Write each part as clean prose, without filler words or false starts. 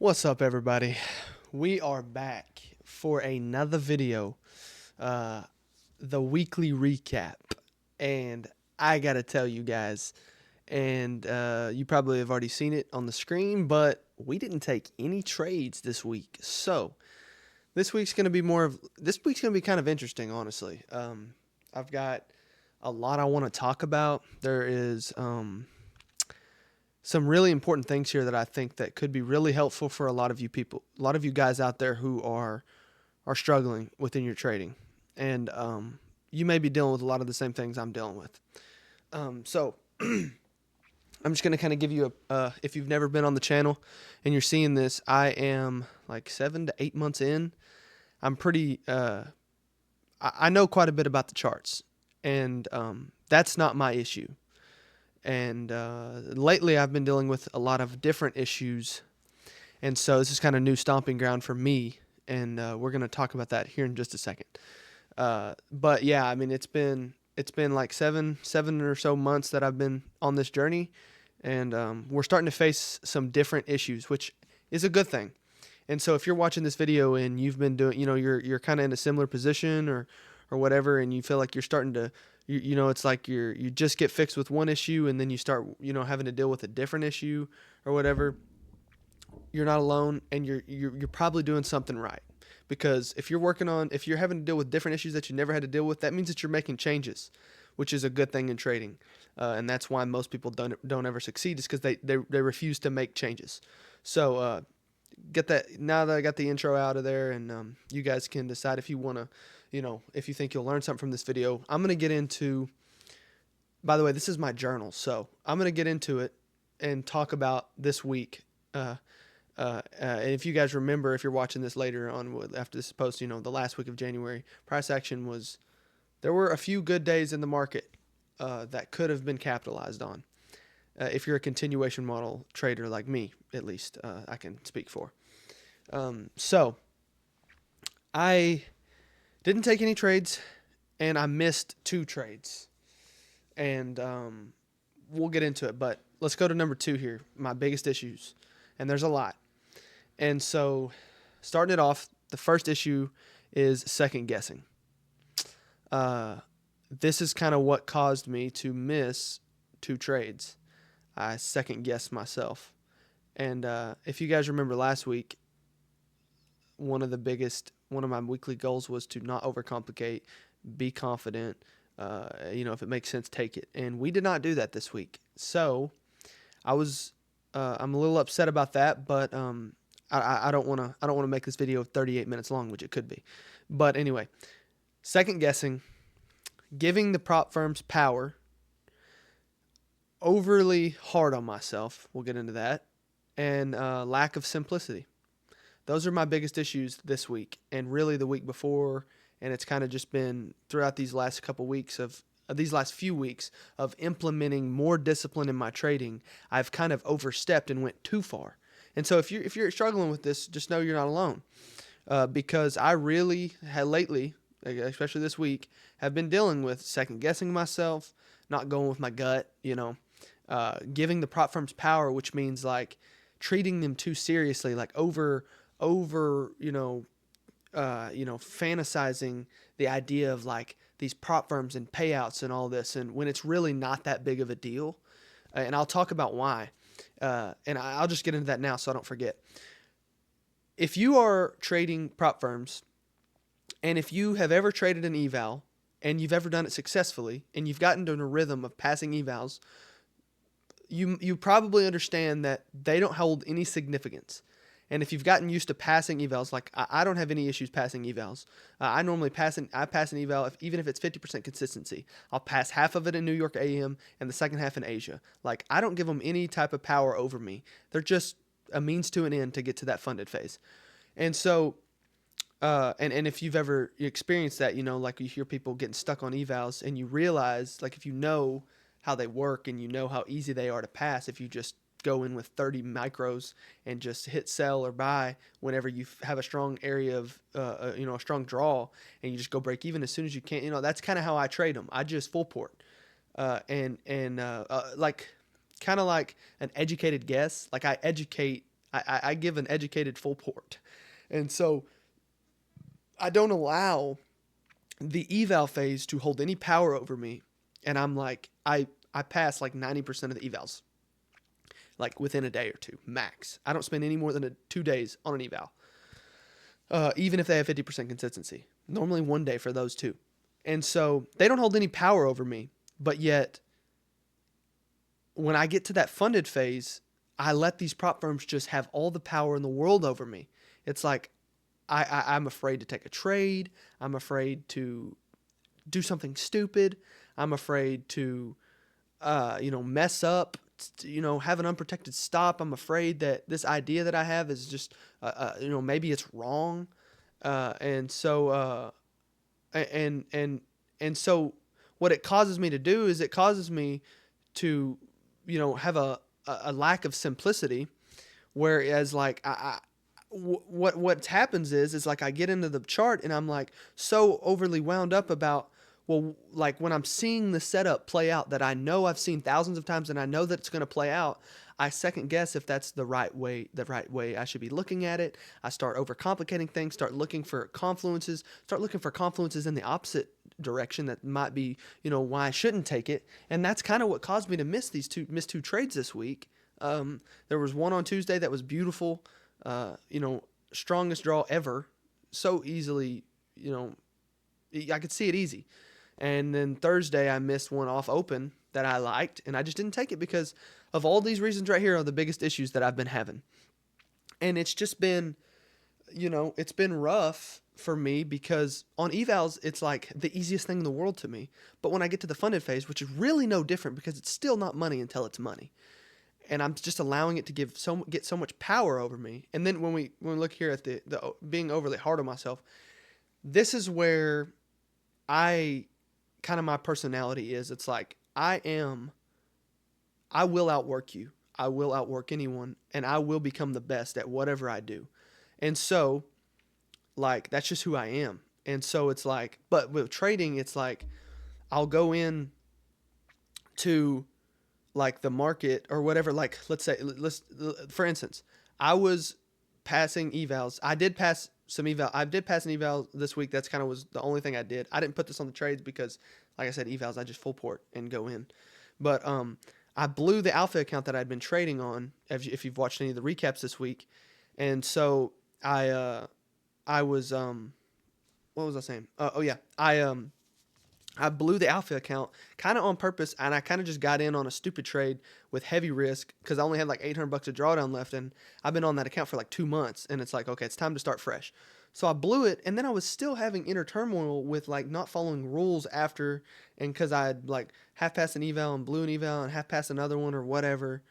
What's up, everybody? We are back for another video, uh, the weekly recap. And I gotta tell you guys, and you probably have already seen it on the screen, but we didn't take any trades this week. So this week's gonna be kind of interesting, honestly. I've got a lot I want to talk about. There is some really important things here that I think that could be really helpful for a lot of you people, a lot of you guys out there who are struggling within your trading, and you may be dealing with a lot of the same things I'm dealing with. So I'm just gonna kind of give you if you've never been on the channel and you're seeing this, I am like 7 to 8 months in. I'm pretty. I know quite a bit about the charts, and that's not my issue. And lately, I've been dealing with a lot of different issues, and so this is kind of new stomping ground for me. And we're gonna talk about that here in just a second. But yeah, I mean, it's been like seven or so months that I've been on this journey, and we're starting to face some different issues, which is a good thing. And so if you're watching this video and you've been doing, you're kind of in a similar position or whatever, and you feel like you're starting to, it's like you just get fixed with one issue and then you start, having to deal with a different issue or whatever. You're not alone, and you're probably doing something right. Because if you're having to deal with different issues that you never had to deal with, that means that you're making changes, which is a good thing in trading. And that's why most people don't ever succeed, is because they refuse to make changes. So get that now that I got the intro out of there, and you guys can decide if you want to, if you think you'll learn something from this video. I'm going to get into, by the way, this is my journal, so I'm going to get into it and talk about this week. And if you guys remember, if you're watching this later on after this is posted, the last week of January, price action there were a few good days in the market that could have been capitalized on. If you're a continuation model trader like me, at least, I can speak for. So I didn't take any trades, and I missed 2 trades. And we'll get into it, but let's go to number 2 here, my biggest issues. And there's a lot. And so starting it off, the first issue is second guessing. This is kind of what caused me to miss 2 trades. I second guessed myself. And if you guys remember last week, one of my weekly goals was to not overcomplicate, be confident. If it makes sense, take it. And we did not do that this week. So I'm a little upset about that, but I don't want to make this video 38 minutes long, which it could be. But anyway, second guessing, giving the prop firms power, overly hard on myself. We'll get into that. And lack of simplicity. Those are my biggest issues this week, and really the week before. And it's kind of just been throughout these last few weeks of implementing more discipline in my trading. I've kind of overstepped and went too far. And so if you're struggling with this, just know you're not alone. Because I really had lately, especially this week, have been dealing with second guessing myself, not going with my gut, giving the prop firms power, which means like treating them too seriously, like over, fantasizing the idea of like these prop firms and payouts and all this, and when it's really not that big of a deal. And I'll talk about why. And I'll just get into that now so I don't forget. If you are trading prop firms, and if you have ever traded an eval, and you've ever done it successfully, and you've gotten into a rhythm of passing evals, you probably understand that they don't hold any significance. And if you've gotten used to passing evals, like I don't have any issues passing evals. I normally pass an eval even if it's 50% consistency. I'll pass half of it in New York AM and the second half in Asia. Like I don't give them any type of power over me. They're just a means to an end to get to that funded phase. And so, and if you've ever experienced that, like you hear people getting stuck on evals, and you realize, like if you know how they work and you know how easy they are to pass, if you just go in with 30 micros and just hit sell or buy whenever you have a strong area of, a strong draw, and you just go break even as soon as you can. That's kind of how I trade them. I just full port, like kind of like an educated guess. Like I educate I give an educated full port. And so I don't allow the eval phase to hold any power over me. And I'm like, I pass like 90% of the evals, like within a day or two, max. I don't spend any more than 2 days on an eval, even if they have 50% consistency. Normally 1 day for those two. And so they don't hold any power over me. But yet, when I get to that funded phase, I let these prop firms just have all the power in the world over me. It's like I'm afraid to take a trade. I'm afraid to do something stupid. I'm afraid to, mess up. Have an unprotected stop. I'm afraid that this idea that I have is just, maybe it's wrong. And so, and so, what it causes me to do is it causes me to, have a lack of simplicity. Whereas, like, what happens is like I get into the chart and I'm like so overly wound up about, well, like when I'm seeing the setup play out that I know I've seen thousands of times and I know that it's going to play out, I second guess if that's the right way I should be looking at it. I start overcomplicating things, start looking for confluences in the opposite direction that might be, why I shouldn't take it. And that's kind of what caused me to miss two trades this week. There was one on Tuesday that was beautiful, strongest draw ever, so easily, I could see it easy. And then Thursday I missed one off open that I liked, and I just didn't take it because of all these reasons right here are the biggest issues that I've been having. And it's just been, it's been rough for me because on evals, it's like the easiest thing in the world to me. But when I get to the funded phase, which is really no different because it's still not money until it's money, and I'm just allowing it to get so much power over me. And then when we look here at the being overly hard on myself, this is where I kind of my personality is. It's like I will outwork you. I will outwork anyone, and I will become the best at whatever I do. And so, like, that's just who I am. And so it's like, but with trading, it's like I'll go in to like the market or whatever. Like, for instance, I was passing evals. I did pass an eval this week. That's kind of was the only thing I did. I didn't put this on the trades because, like I said, evals, I just full port and go in. But I blew the alpha account that I'd been trading on. If you've watched any of the recaps this week, and so I was what was I saying? Oh yeah, I blew the alpha account kind of on purpose, and I kind of just got in on a stupid trade with heavy risk because I only had like $800 of drawdown left, and I've been on that account for like 2 months, and it's like, okay, it's time to start fresh. So I blew it, and then I was still having inner turmoil with like not following rules after, and because I had like half passed an eval and blew an eval and half passed another one or whatever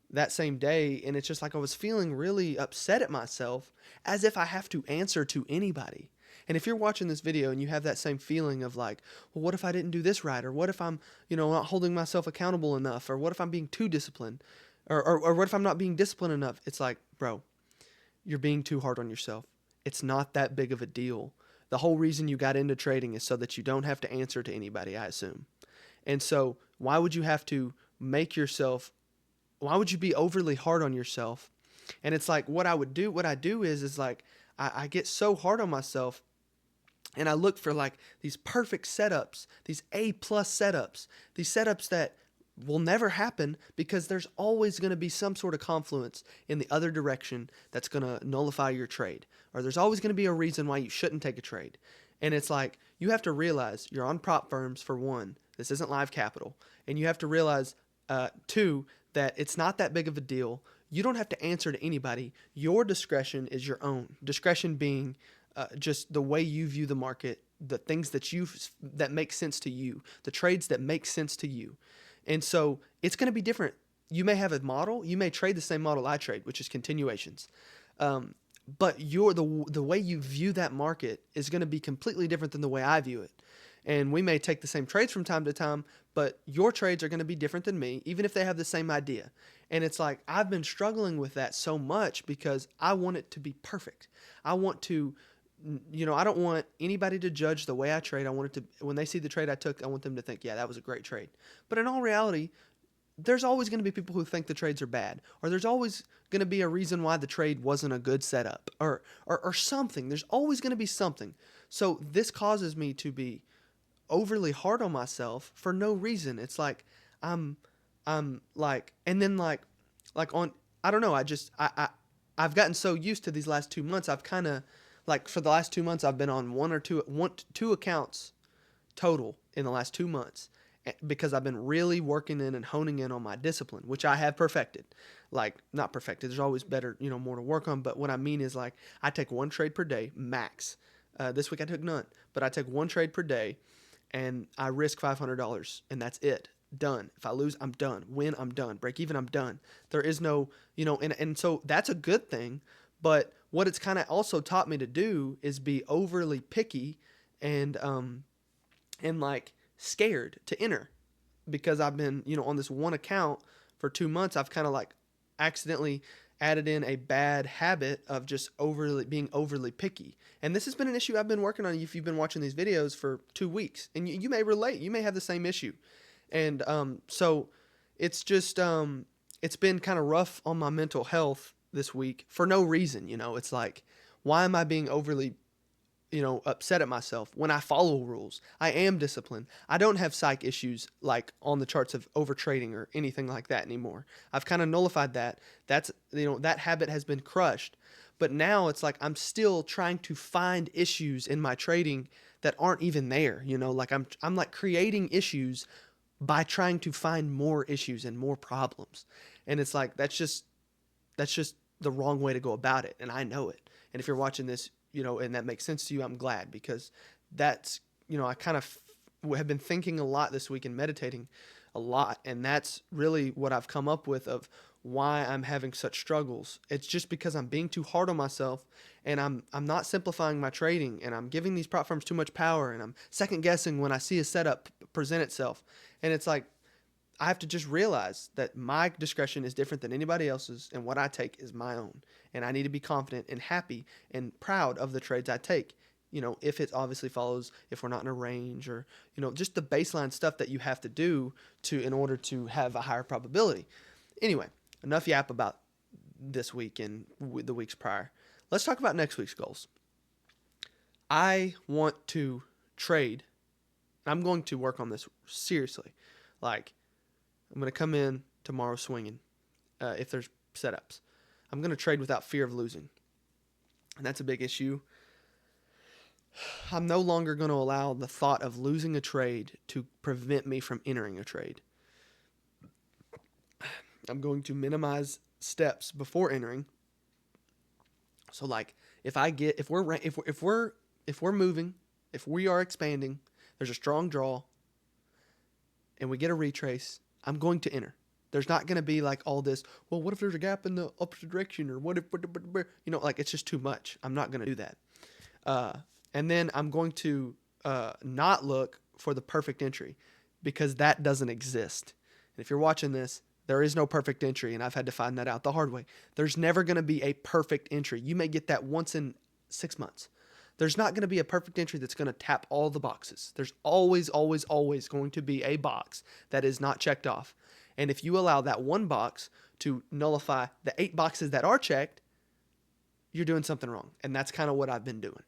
that same day, and it's just like I was feeling really upset at myself as if I have to answer to anybody. And if you're watching this video and you have that same feeling of like, well, what if I didn't do this right? Or what if I'm, not holding myself accountable enough? Or what if I'm being too disciplined? Or what if I'm not being disciplined enough? It's like, bro, you're being too hard on yourself. It's not that big of a deal. The whole reason you got into trading is so that you don't have to answer to anybody, I assume. And so why would you have to why would you be overly hard on yourself? And it's like what I do is like, I get so hard on myself and I look for like these perfect setups, these A+ setups, these setups that will never happen because there's always going to be some sort of confluence in the other direction that's going to nullify your trade. Or there's always going to be a reason why you shouldn't take a trade. And it's like you have to realize you're on prop firms for one. This isn't live capital. And you have to realize, two, that it's not that big of a deal. You don't have to answer to anybody. Your discretion is your own. Discretion being just the way you view the market, the things that make sense to you, the trades that make sense to you. And so it's going to be different. You may have a model. You may trade the same model I trade, which is continuations. But the way you view that market is going to be completely different than the way I view it. And we may take the same trades from time to time, but your trades are going to be different than me, even if they have the same idea. And it's like I've been struggling with that so much because I want it to be perfect. I want to, I don't want anybody to judge the way I trade. I want it to, when they see the trade I took, I want them to think, yeah, that was a great trade. But in all reality, there's always going to be people who think the trades are bad, or there's always going to be a reason why the trade wasn't a good setup, or something. There's always going to be something. So this causes me to be overly hard on myself for no reason. It's like I'm I'm like, and then like on, I don't know, I've gotten so used to these last 2 months. I've kind of, like, for the last 2 months I've been on two accounts total in the last 2 months, because I've been really working in and honing in on my discipline, which I have perfected. Like, not perfected. There's always better, more to work on. But what I mean is, like, I take one trade per day max. This week I took none, but I take one trade per day, and I risk $500, and that's it. Done. If I lose, I'm done. Win, I'm done. Break even, I'm done. There is no, and so that's a good thing. But what it's kind of also taught me to do is be overly picky, and like scared to enter, because I've been, on this one account for 2 months. I've kind of like accidentally added in a bad habit of just being overly picky. And this has been an issue I've been working on if you've been watching these videos for 2 weeks. And you may relate. You may have the same issue. And so it's just, it's been kind of rough on my mental health this week for no reason. It's like, why am I being overly upset at myself when I follow rules? I am disciplined. I don't have psych issues like on the charts of overtrading or anything like that anymore. I've kind of nullified that. That's, that habit has been crushed. But now it's like I'm still trying to find issues in my trading that aren't even there. Like I'm like creating issues by trying to find more issues and more problems. And it's like that's just the wrong way to go about it, and I know it. And if you're watching this, and that makes sense to you, I'm glad, because that's, I kind of have been thinking a lot this week and meditating a lot, and that's really what I've come up with of why I'm having such struggles. It's just because I'm being too hard on myself, and I'm not simplifying my trading, and I'm giving these prop firms too much power, and I'm second guessing when I see a setup present itself. And it's like, I have to just realize that my discretion is different than anybody else's, and what I take is my own. And I need to be confident and happy and proud of the trades I take. If it obviously follows, if we're not in a range, or, just the baseline stuff that you have to do in order to have a higher probability. Anyway, enough yap about this week and the weeks prior. Let's talk about next week's goals. I want to trade. I'm going to work on this seriously. Like, I'm going to come in tomorrow swinging, if there's setups. I'm going to trade without fear of losing. And that's a big issue. I'm no longer going to allow the thought of losing a trade to prevent me from entering a trade. I'm going to minimize steps before entering. So, like, if we're moving, if we are expanding, there's a strong draw, and we get a retrace, I'm going to enter. There's not going to be like all this, well, what if there's a gap in the opposite direction, or what if, like, it's just too much. I'm not going to do that. And then I'm going to not look for the perfect entry, because that doesn't exist. And if you're watching this, there is no perfect entry, and I've had to find that out the hard way. There's never going to be a perfect entry. You may get that once in 6 months. There's not going to be a perfect entry that's going to tap all the boxes. There's always, always, always going to be a box that is not checked off. And if you allow that one box to nullify the 8 boxes that are checked, you're doing something wrong. And that's kind of what I've been doing.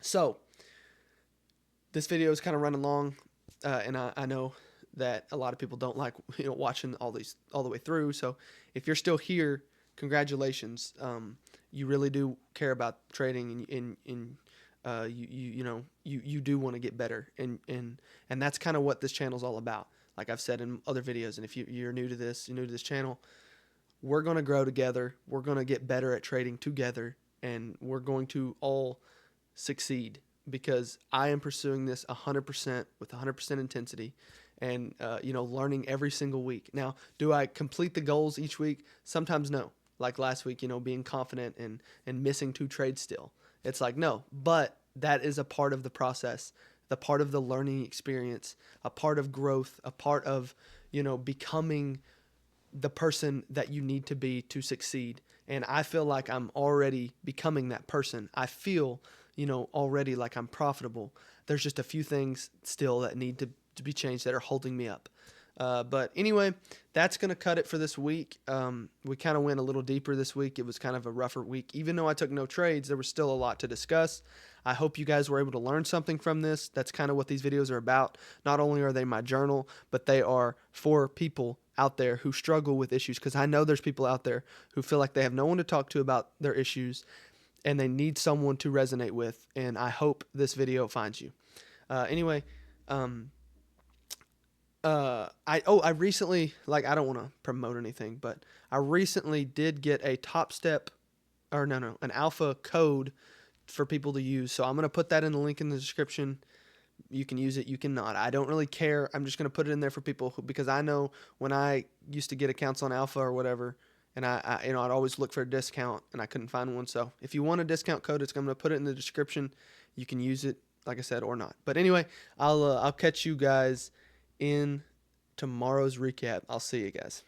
So this video is kind of running long, and I know that a lot of people don't like watching all the way through. So if you're still here, congratulations. You really do care about trading, and you do want to get better, and that's kind of what this channel is all about. Like I've said in other videos, and if you're new to this channel, we're going to grow together. We're going to get better at trading together, and we're going to all succeed, because I am pursuing this 100% with 100% intensity, and learning every single week. Now, do I complete the goals each week? Sometimes no. Like last week, being confident and missing 2 trades still. It's like, no, but that is a part of the process, the part of the learning experience, a part of growth, a part of, becoming the person that you need to be to succeed. And I feel like I'm already becoming that person. I feel, already like I'm profitable. There's just a few things still that need to be changed that are holding me up. But anyway, that's going to cut it for this week. We kind of went a little deeper this week. It was kind of a rougher week. Even though I took no trades, there was still a lot to discuss. I hope you guys were able to learn something from this. That's kind of what these videos are about. Not only are they my journal, but they are for people out there who struggle with issues, because I know there's people out there who feel like they have no one to talk to about their issues and they need someone to resonate with. And I hope this video finds you. Anyway, I recently, like, I don't want to promote anything, but I recently did get a top step, or no, an alpha code for people to use. So I'm going to put that in the link in the description. You can use it, you cannot. I don't really care. I'm just going to put it in there for people who, because I know when I used to get accounts on alpha or whatever, and I'd always look for a discount and I couldn't find one. So if you want a discount code, I'm going to put it in the description. You can use it, like I said, or not. But anyway, I'll catch you guys in tomorrow's recap. I'll see you guys.